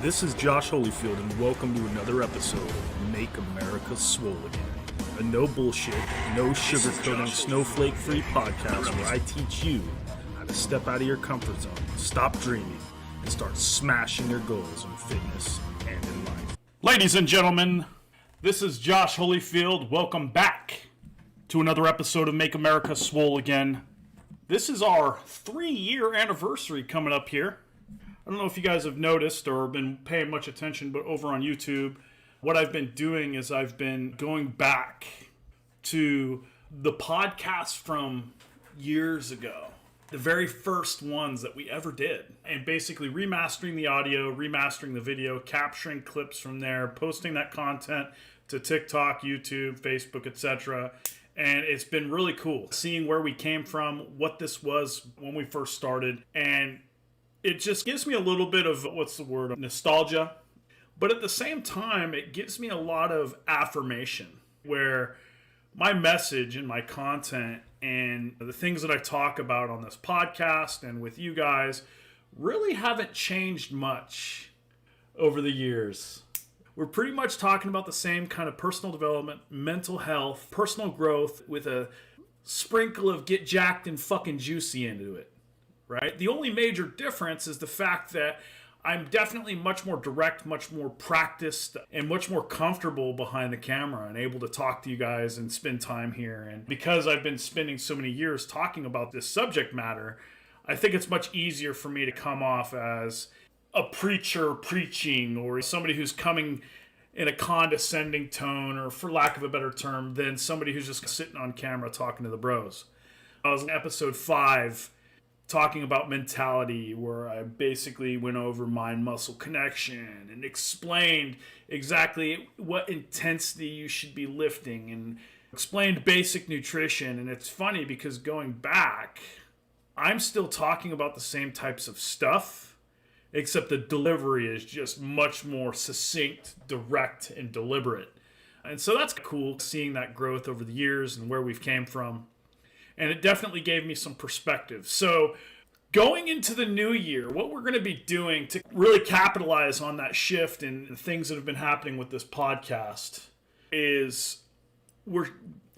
This is Josh Holyfield, and welcome to another episode of Make America Swole Again. A no bullshit, no sugarcoating, snowflake-free podcast where I teach you how to step out of your comfort zone, stop dreaming, and start smashing your goals in fitness and in life. Ladies and gentlemen, this is Josh Holyfield. Welcome back to another episode of Make America Swole Again. This is our 3-year anniversary coming up here. I don't know if you guys have noticed or been paying much attention, but over on YouTube, what I've been doing is I've been going back to the podcast from years ago, the very first ones that we ever did, and basically remastering the audio, remastering the video, capturing clips from there, posting that content to TikTok, YouTube, Facebook, etc. And it's been really cool seeing where we came from, what this was when we first started, and it just gives me a little bit of, nostalgia. But at the same time, it gives me a lot of affirmation where my message and my content and the things that I talk about on this podcast and with you guys really haven't changed much over the years. We're pretty much talking about the same kind of personal development, mental health, personal growth with a sprinkle of get jacked and fucking juicy into it. Right? The only major difference is the fact that I'm definitely much more direct, much more practiced, and much more comfortable behind the camera and able to talk to you guys and spend time here. And because I've been spending so many years talking about this subject matter, I think it's much easier for me to come off as a preacher preaching or somebody who's coming in a condescending tone, or for lack of a better term, than somebody who's just sitting on camera talking to the bros. I was in episode 5 talking about mentality, where I basically went over mind-muscle connection and explained exactly what intensity you should be lifting and explained basic nutrition. And it's funny because going back, I'm still talking about the same types of stuff, except the delivery is just much more succinct, direct, and deliberate. And so that's cool, seeing that growth over the years and where we've came from. And it definitely gave me some perspective. So going into the new year, what we're going to be doing to really capitalize on that shift and the things that have been happening with this podcast is we're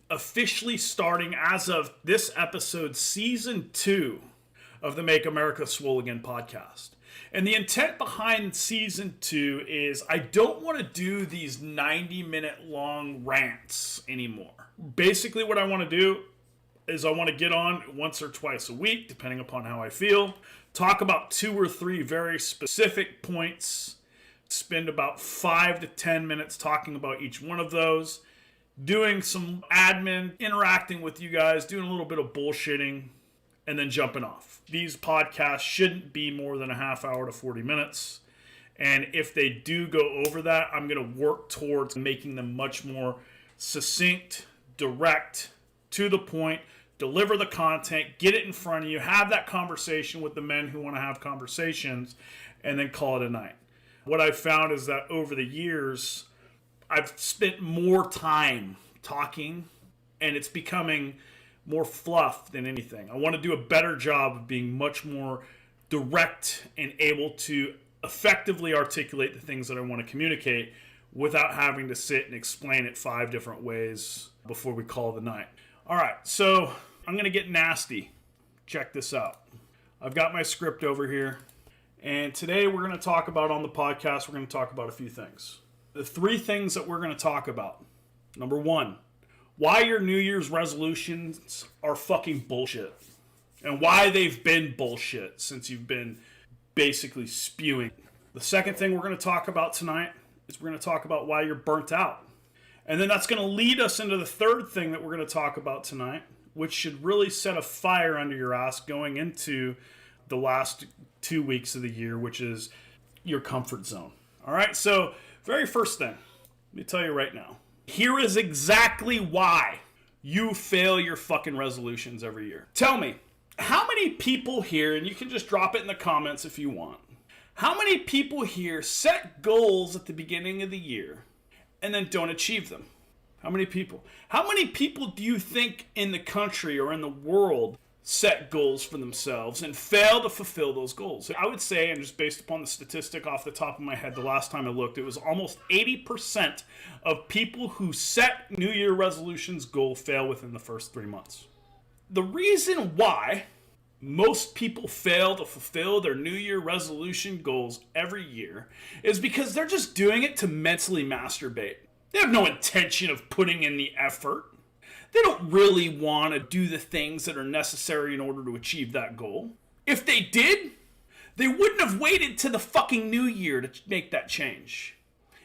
officially starting, as of this episode, season 2 of the Make America Swole Again podcast. And the intent behind season 2 is I don't want to do these 90-minute long rants anymore. Basically what I want to do is I want to get on once or twice a week, depending upon how I feel, talk about 2 or 3 very specific points, spend about 5 to 10 minutes talking about each one of those, doing some admin, interacting with you guys, doing a little bit of bullshitting, and then jumping off. These podcasts shouldn't be more than a half hour to 40 minutes. And if they do go over that, I'm going to work towards making them much more succinct, direct, to the point, deliver the content, get it in front of you, have that conversation with the men who want to have conversations, and then call it a night. What I've found is that over the years, I've spent more time talking, and it's becoming more fluff than anything. I want to do a better job of being much more direct and able to effectively articulate the things that I want to communicate without having to sit and explain it 5 different ways before we call the night. All right, so I'm going to get nasty. Check this out. I've got my script over here, and today we're going to talk about, on the podcast, we're going to talk about a few things. The 3 things that we're going to talk about. Number 1, why your New Year's resolutions are fucking bullshit, and why they've been bullshit since you've been basically spewing. The second thing we're going to talk about tonight is we're going to talk about why you're burnt out. And then that's going to lead us into the third thing that we're going to talk about tonight, which should really set a fire under your ass going into the last 2 weeks of the year, which is your comfort zone. All right, so very first thing, let me tell you right now. Here is exactly why you fail your fucking resolutions every year. Tell me, how many people here, and you can just drop it in the comments if you want, how many people here set goals at the beginning of the year and then don't achieve them? How many people? How many people do you think in the country or in the world set goals for themselves and fail to fulfill those goals. I would say, and just based upon the statistic off the top of my head, the last time I looked, it was almost 80% of people who set New Year resolutions goal fail within the first 3 months. The reason why most people fail to fulfill their New Year resolution goals every year is because they're just doing it to mentally masturbate. They have no intention of putting in the effort. They don't really want to do the things that are necessary in order to achieve that goal. If they did, they wouldn't have waited to the fucking new year to make that change.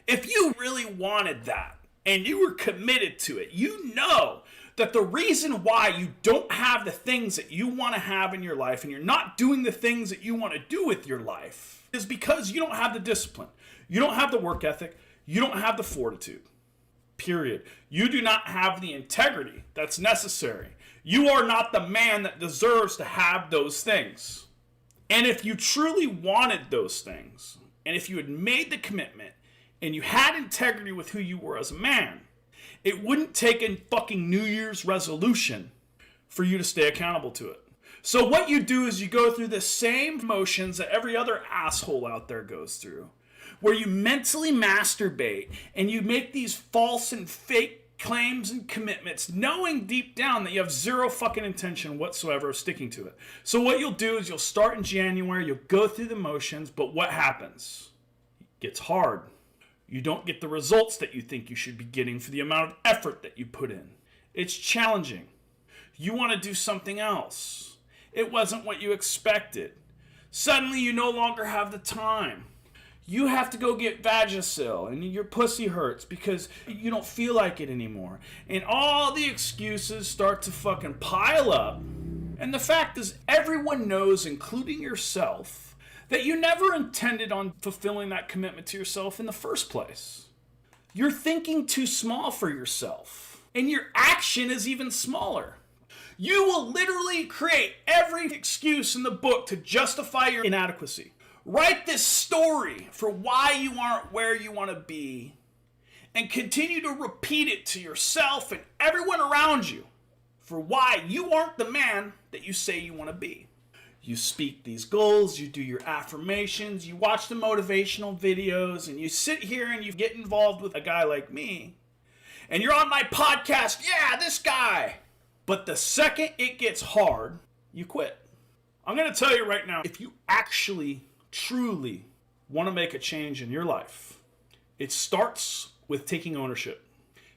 If you really wanted that and you were committed to it, you know that the reason why you don't have the things that you want to have in your life and you're not doing the things that you want to do with your life is because you don't have the discipline. You don't have the work ethic. You don't have the fortitude. Period. You do not have the integrity that's necessary. You are not the man that deserves to have those things. And if you truly wanted those things, and if you had made the commitment, and you had integrity with who you were as a man, it wouldn't take a fucking New Year's resolution for you to stay accountable to it. So what you do is you go through the same motions that every other asshole out there goes through, where you mentally masturbate and you make these false and fake claims and commitments, knowing deep down that you have zero fucking intention whatsoever of sticking to it. So what you'll do is you'll start in January, you'll go through the motions, but what happens? It gets hard. You don't get the results that you think you should be getting for the amount of effort that you put in. It's challenging. You want to do something else. It wasn't what you expected. Suddenly you no longer have the time. You have to go get Vagisil and your pussy hurts because you don't feel like it anymore. And all the excuses start to fucking pile up. And the fact is, everyone knows, including yourself, that you never intended on fulfilling that commitment to yourself in the first place. You're thinking too small for yourself. And your action is even smaller. You will literally create every excuse in the book to justify your inadequacy. Write this story for why you aren't where you want to be and continue to repeat it to yourself and everyone around you for why you aren't the man that you say you want to be. You speak these goals, you do your affirmations, you watch the motivational videos, and you sit here and you get involved with a guy like me, and you're on my podcast, yeah, this guy. But the second it gets hard, you quit. I'm going to tell you right now, if you actually truly want to make a change in your life, it starts with taking ownership.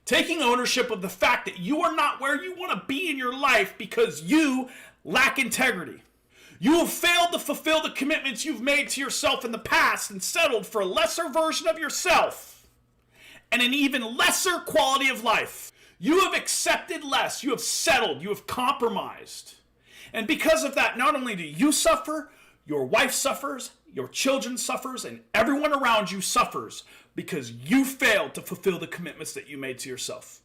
Taking ownership of the fact that you are not where you want to be in your life because you lack integrity. You have failed to fulfill the commitments you've made to yourself in the past and settled for a lesser version of yourself and an even lesser quality of life. You have accepted less. You have settled. You have compromised. And because of that, not only do you suffer, your wife suffers, your children suffers, and everyone around you suffers because you failed to fulfill the commitments that you made to yourself.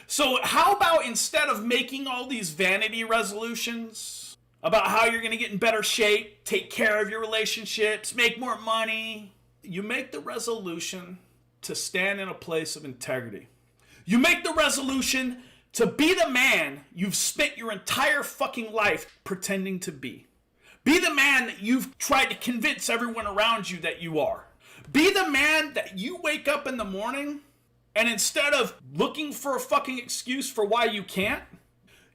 So how about instead of making all these vanity resolutions about how you're going to get in better shape, take care of your relationships, make more money, you make the resolution to stand in a place of integrity. You make the resolution to be the man you've spent your entire fucking life pretending to be. Be the man that you've tried to convince everyone around you that you are. Be the man that you wake up in the morning and instead of looking for a fucking excuse for why you can't,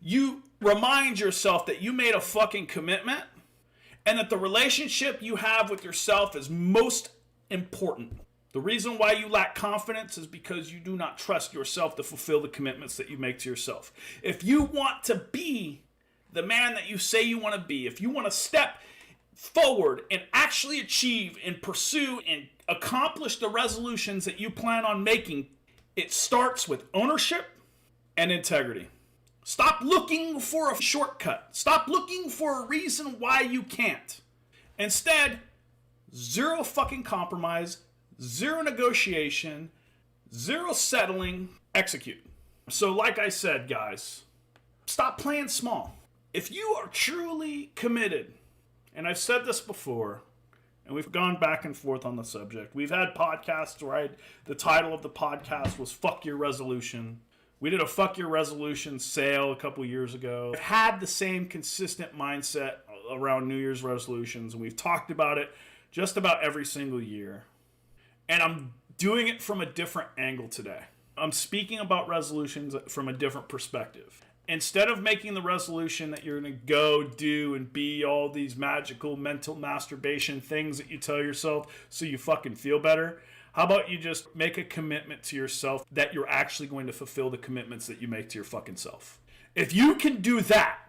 you remind yourself that you made a fucking commitment and that the relationship you have with yourself is most important. The reason why you lack confidence is because you do not trust yourself to fulfill the commitments that you make to yourself. If you want to be the man that you say you want to be, if you want to step forward and actually achieve and pursue and accomplish the resolutions that you plan on making, it starts with ownership and integrity. Stop looking for a shortcut. Stop looking for a reason why you can't. Instead, zero fucking compromise, zero negotiation, zero settling, execute. So like I said, guys, stop playing small. If you are truly committed, and I've said this before, and we've gone back and forth on the subject. We've had podcasts where the title of the podcast was Fuck Your Resolution. We did a Fuck Your Resolution sale a couple years ago. I've had the same consistent mindset around New Year's resolutions, and we've talked about it just about every single year. And I'm doing it from a different angle today. I'm speaking about resolutions from a different perspective. Instead of making the resolution that you're going to go do and be all these magical mental masturbation things that you tell yourself so you fucking feel better, how about you just make a commitment to yourself that you're actually going to fulfill the commitments that you make to your fucking self. If you can do that,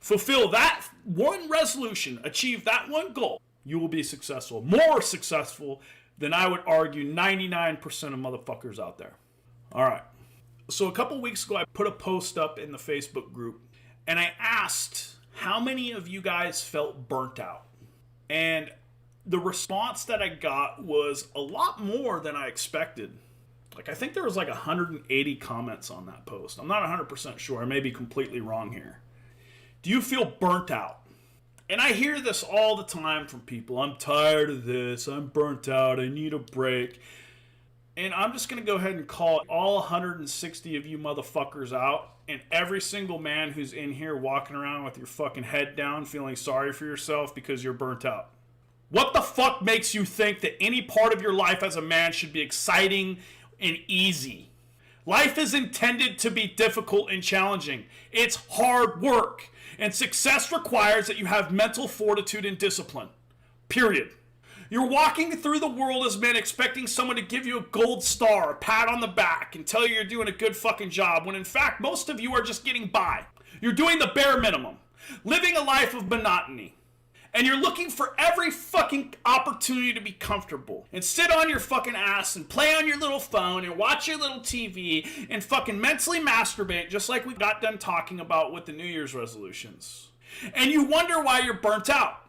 fulfill that one resolution, achieve that one goal, you will be successful. More successful than I would argue 99% of motherfuckers out there. All right. So a couple weeks ago, I put a post up in the Facebook group, and I asked how many of you guys felt burnt out. And the response that I got was a lot more than I expected. Like, I think there was like 180 comments on that post. I'm not 100% sure. I may be completely wrong here. Do you feel burnt out? And I hear this all the time from people. I'm tired of this. I'm burnt out. I need a break. And I'm just going to go ahead and call all 160 of you motherfuckers out, and every single man who's in here walking around with your fucking head down feeling sorry for yourself because you're burnt out. What the fuck makes you think that any part of your life as a man should be exciting and easy? Life is intended to be difficult and challenging. It's hard work. And success requires that you have mental fortitude and discipline. Period. You're walking through the world as men expecting someone to give you a gold star, a pat on the back, and tell you you're doing a good fucking job, when in fact most of you are just getting by. You're doing the bare minimum, living a life of monotony. And you're looking for every fucking opportunity to be comfortable and sit on your fucking ass and play on your little phone and watch your little TV and fucking mentally masturbate, just like we got done talking about with the New Year's resolutions. And you wonder why you're burnt out.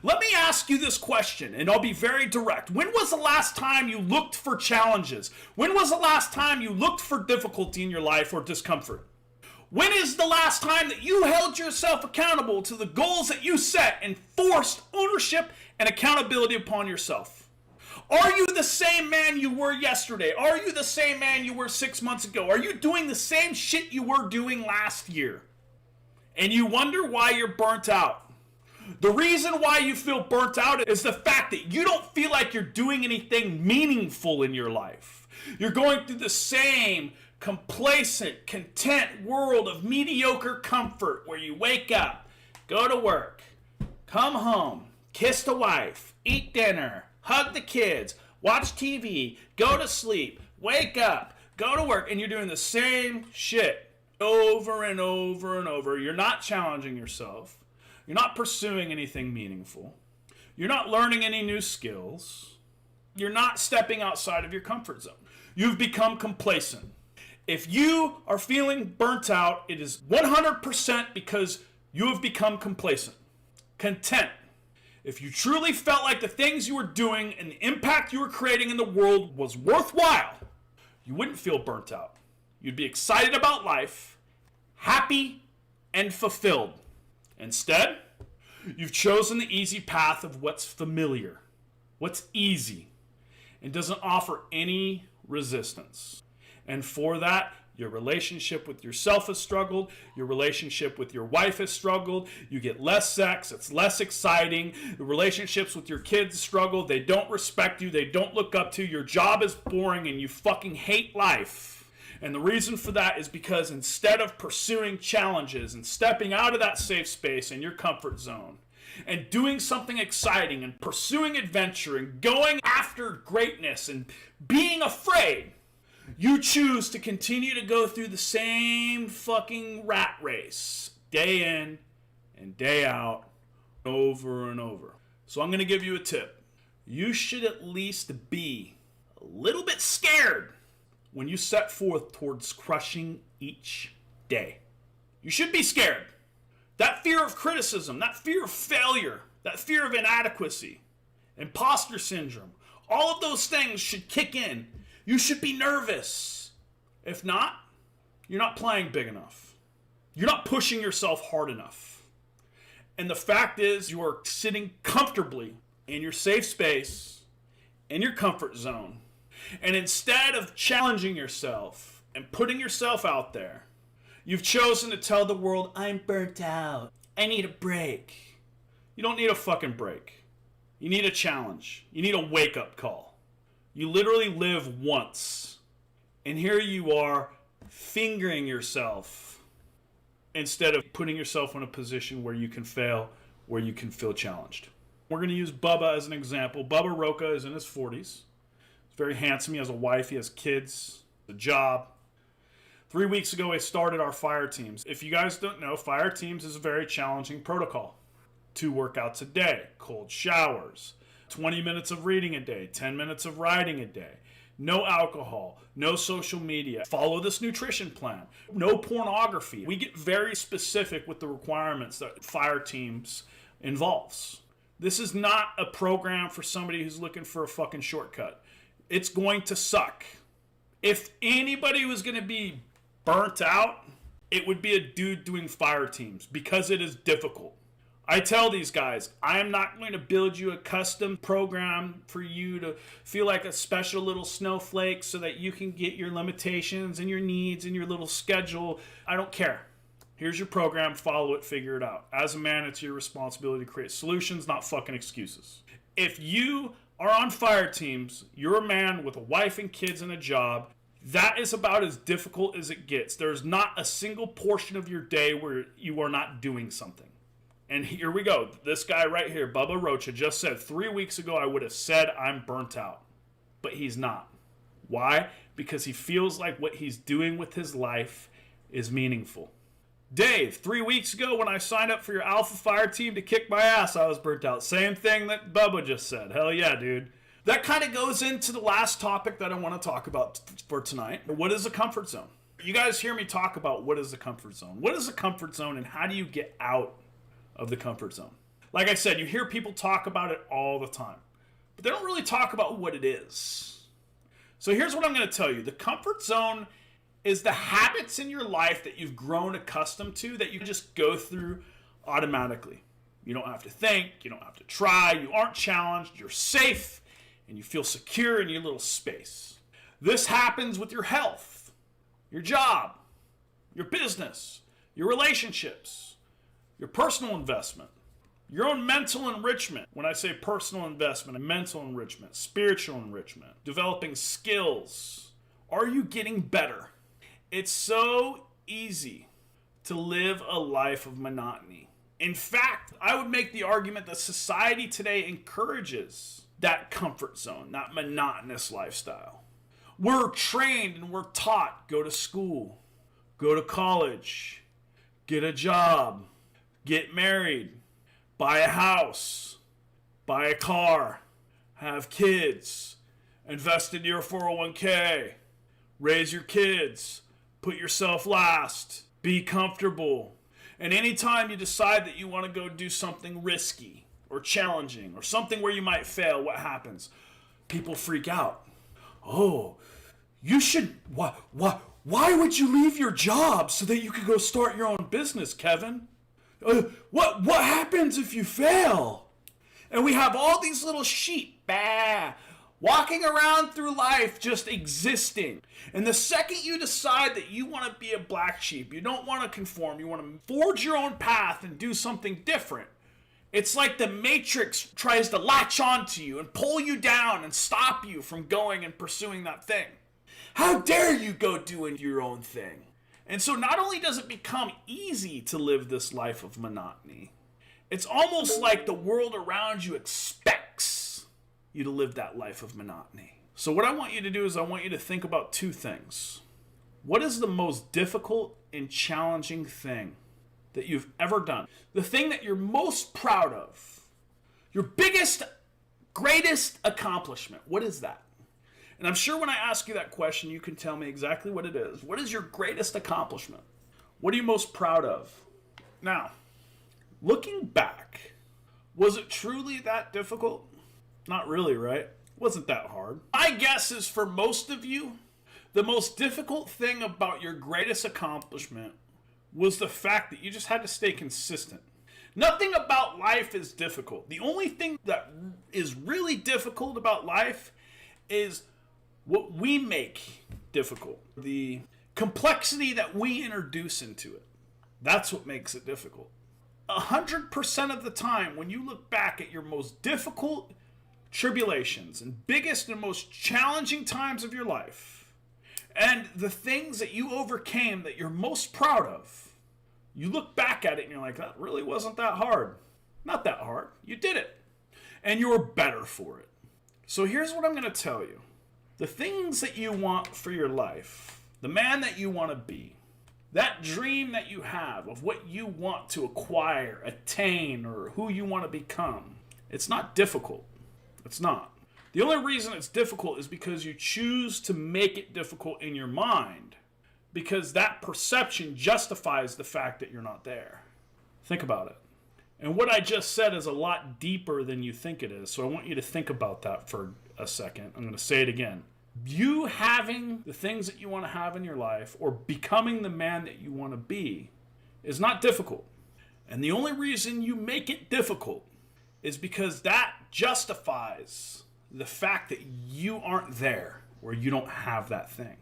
Let me ask you this question, and I'll be very direct. When was the last time you looked for challenges? When was the last time you looked for difficulty in your life or discomfort? When is the last time that you held yourself accountable to the goals that you set and forced ownership and accountability upon yourself? Are you the same man you were yesterday? Are you the same man you were 6 months ago? Are you doing the same shit you were doing last year? And you wonder why you're burnt out. The reason why you feel burnt out is the fact that you don't feel like you're doing anything meaningful in your life. You're going through the same complacent, content world of mediocre comfort where you wake up, go to work, come home, kiss the wife, eat dinner, hug the kids, watch TV, go to sleep, wake up, go to work, and you're doing the same shit over and over and over. You're not challenging yourself. You're not pursuing anything meaningful. You're not learning any new skills. You're not stepping outside of your comfort zone. You've become complacent. If you are feeling burnt out, it is 100% because you have become complacent. Content. If you truly felt like the things you were doing and the impact you were creating in the world was worthwhile, you wouldn't feel burnt out. You'd be excited about life, happy, and fulfilled. Instead, you've chosen the easy path of what's familiar, what's easy, and doesn't offer any resistance. And for that, your relationship with yourself has struggled, your relationship with your wife has struggled, you get less sex, it's less exciting, the relationships with your kids struggle, they don't respect you, they don't look up to you, your job is boring, and you fucking hate life. And the reason for that is because instead of pursuing challenges and stepping out of that safe space in your comfort zone and doing something exciting and pursuing adventure and going after greatness and being afraid, you choose to continue to go through the same fucking rat race day in and day out, over and over. So I'm going to give you a tip. You should at least be a little bit scared when you set forth towards crushing each day. You should be scared. That fear of criticism, that fear of failure, that fear of inadequacy, imposter syndrome, all of those things should kick in. You should be nervous. If not, you're not playing big enough. You're not pushing yourself hard enough. And the fact is, you are sitting comfortably in your safe space, in your comfort zone. And instead of challenging yourself and putting yourself out there. You've chosen to tell the world, I'm burnt out. I need a break. You don't need a fucking break. You need a challenge. You need a wake-up call. You literally live once. And here you are fingering yourself instead of putting yourself in a position where you can fail, where you can feel challenged. We're going to use Bubba as an example. Bubba Roca is in his 40s. He's very handsome. He has a wife. He has kids, a job. 3 weeks ago, I started our fire teams. If you guys don't know, fire teams is a very challenging protocol. 2 workouts a day, cold showers, 20 minutes of reading a day, 10 minutes of writing a day, no alcohol, no social media, follow this nutrition plan, no pornography. We get very specific with the requirements that fire teams involves. This is not a program for somebody who's looking for a fucking shortcut. It's going to suck. If anybody was going to be burnt out, it would be a dude doing fire teams because it is difficult. I tell these guys, I am not going to build you a custom program for you to feel like a special little snowflake so that you can get your limitations and your needs and your little schedule. I don't care. Here's your program, follow it, figure it out. As a man, it's your responsibility to create solutions, not fucking excuses. If you are on fire teams, you're a man with a wife and kids and a job. That is about as difficult as it gets. There's not a single portion of your day where you are not doing something. And here we go. This guy right here, Bubba Rocha, just said 3 weeks ago I would have said I'm burnt out. But he's not. Why? Because he feels like what he's doing with his life is meaningful. Dave, 3 weeks ago when I signed up for your Alpha Fire team to kick my ass, I was burnt out. Same thing that Bubba just said. Hell yeah, dude. That kind of goes into the last topic that I want to talk about for tonight. What is a comfort zone? You guys hear me talk about what is a comfort zone. What is a comfort zone and how do you get out of the comfort zone? Like I said, you hear people talk about it all the time, but they don't really talk about what it is. So here's what I'm going to tell you. The comfort zone is the habits in your life that you've grown accustomed to that you just go through automatically. You don't have to think. You don't have to try. You aren't challenged. You're safe. And you feel secure in your little space. This happens with your health, your job, your business, your relationships, your personal investment, your own mental enrichment. When I say personal investment, mental enrichment, spiritual enrichment, developing skills. Are you getting better? It's so easy to live a life of monotony. In fact, I would make the argument that society today encourages that comfort zone, that monotonous lifestyle. We're trained and we're taught, go to school, go to college, get a job, get married, buy a house, buy a car, have kids, invest in your 401k, raise your kids, put yourself last, be comfortable. And anytime you decide that you want to go do something risky, or challenging, or something where you might fail, what happens? People freak out. Oh, you should, why would you leave your job so that you could go start your own business, Kevin? What happens if you fail? And we have all these little sheep, walking around through life just existing. And the second you decide that you want to be a black sheep, you don't want to conform, you want to forge your own path and do something different, it's like the Matrix tries to latch onto you and pull you down and stop you from going and pursuing that thing. How dare you go doing your own thing? And so not only does it become easy to live this life of monotony, it's almost like the world around you expects you to live that life of monotony. So what I want you to do is I want you to think about 2 things. What is the most difficult and challenging thing that you've ever done? The thing that you're most proud of. Your biggest, greatest accomplishment. What is that? And I'm sure when I ask you that question, you can tell me exactly what it is. What is your greatest accomplishment? What are you most proud of? Now, looking back, was it truly that difficult? Not really, right? It wasn't that hard. My guess is for most of you, the most difficult thing about your greatest accomplishment was the fact that you just had to stay consistent. Nothing about life is difficult. The only thing that is really difficult about life is what we make difficult. The complexity that we introduce into it. That's what makes it difficult. 100% of the time, when you look back at your most difficult tribulations and biggest and most challenging times of your life, and the things that you overcame that you're most proud of, you look back at it and you're like, that really wasn't that hard. Not that hard. You did it. And you were better for it. So here's what I'm going to tell you. The things that you want for your life, the man that you want to be, that dream that you have of what you want to acquire, attain, or who you want to become, it's not difficult. It's not. The only reason it's difficult is because you choose to make it difficult in your mind, because that perception justifies the fact that you're not there. Think about it. And what I just said is a lot deeper than you think it is, so I want you to think about that for a second. I'm going to say it again. You having the things that you want to have in your life, or becoming the man that you want to be, is not difficult. And the only reason you make it difficult is because that justifies the fact that you aren't there, or you don't have that thing.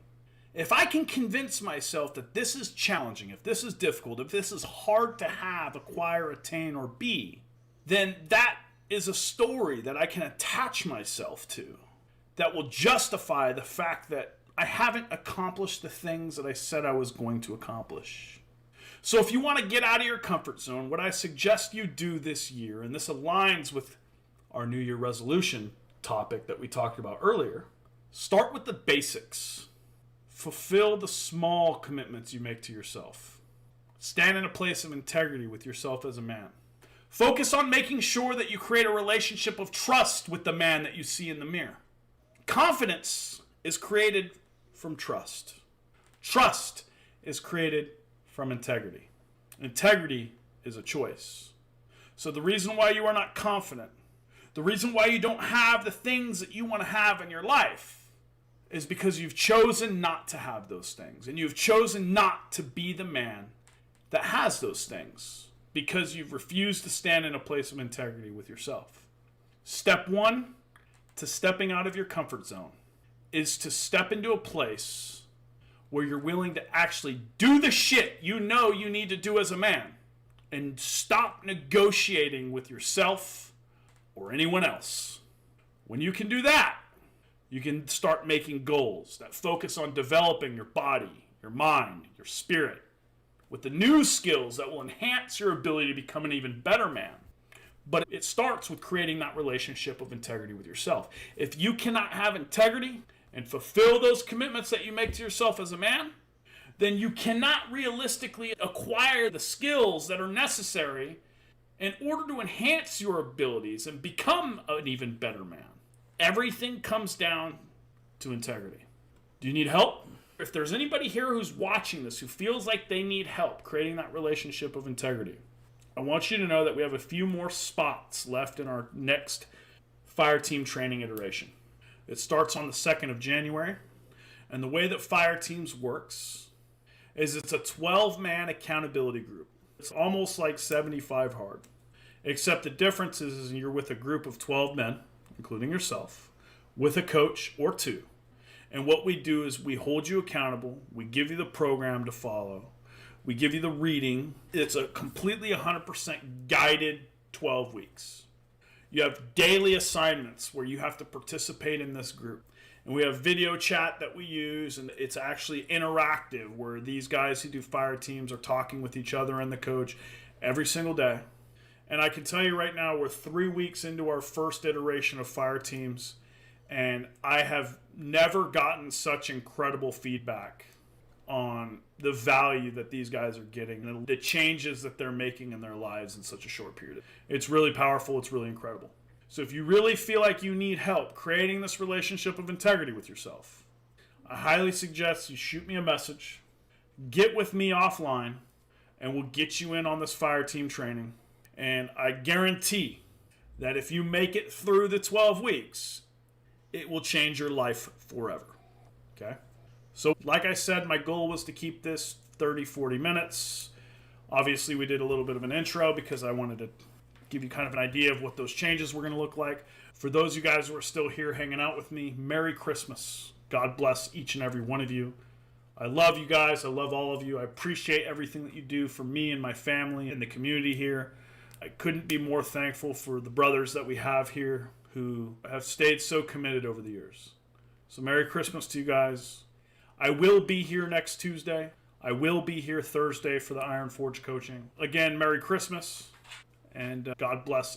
If I can convince myself that this is challenging, if this is difficult, if this is hard to have, acquire, attain, or be, then that is a story that I can attach myself to that will justify the fact that I haven't accomplished the things that I said I was going to accomplish. So if you want to get out of your comfort zone, what I suggest you do this year, and this aligns with our New Year resolution topic that we talked about earlier, start with the basics. Fulfill the small commitments you make to yourself. Stand in a place of integrity with yourself as a man. Focus on making sure that you create a relationship of trust with the man that you see in the mirror. Confidence is created from trust. Trust is created from integrity. Integrity is a choice. So the reason why you are not confident, the reason why you don't have the things that you want to have in your life, is because you've chosen not to have those things. And you've chosen not to be the man that has those things, because you've refused to stand in a place of integrity with yourself. Step one to stepping out of your comfort zone is to step into a place where you're willing to actually do the shit you know you need to do as a man, and stop negotiating with yourself or anyone else. When you can do that, you can start making goals that focus on developing your body, your mind, your spirit, with the new skills that will enhance your ability to become an even better man. But it starts with creating that relationship of integrity with yourself. If you cannot have integrity and fulfill those commitments that you make to yourself as a man, then you cannot realistically acquire the skills that are necessary in order to enhance your abilities and become an even better man. Everything comes down to integrity. Do you need help? If there's anybody here who's watching this who feels like they need help creating that relationship of integrity, I want you to know that we have a few more spots left in our next fire team training iteration. It starts on the 2nd of January, and the way that fire teams works is it's a 12-man accountability group. It's almost like 75 hard, except the difference is you're with a group of 12 men, including yourself, with a coach or two. And what we do is we hold you accountable. We give you the program to follow. We give you the reading. It's a completely 100% guided 12 weeks. You have daily assignments where you have to participate in this group. And we have video chat that we use, and it's actually interactive, where these guys who do fire teams are talking with each other and the coach every single day. And I can tell you right now, we're 3 weeks into our first iteration of fire teams, and I have never gotten such incredible feedback on the value that these guys are getting and the changes that they're making in their lives in such a short period. It's really powerful. It's really incredible. So if you really feel like you need help creating this relationship of integrity with yourself, I highly suggest you shoot me a message, get with me offline, and we'll get you in on this fire team training. And I guarantee that if you make it through the 12 weeks, it will change your life forever. Okay? So like I said, my goal was to keep this 30, 40 minutes. Obviously, we did a little bit of an intro because I wanted to give you kind of an idea of what those changes were going to look like. For those of you guys who are still here hanging out with me, Merry Christmas. God bless each and every one of you. I love you guys. I love all of you. I appreciate everything that you do for me and my family and the community here. I couldn't be more thankful for the brothers that we have here who have stayed so committed over the years. So Merry Christmas to you guys. I will be here next Tuesday. I will be here Thursday for the Iron Forge coaching. Again, Merry Christmas and God bless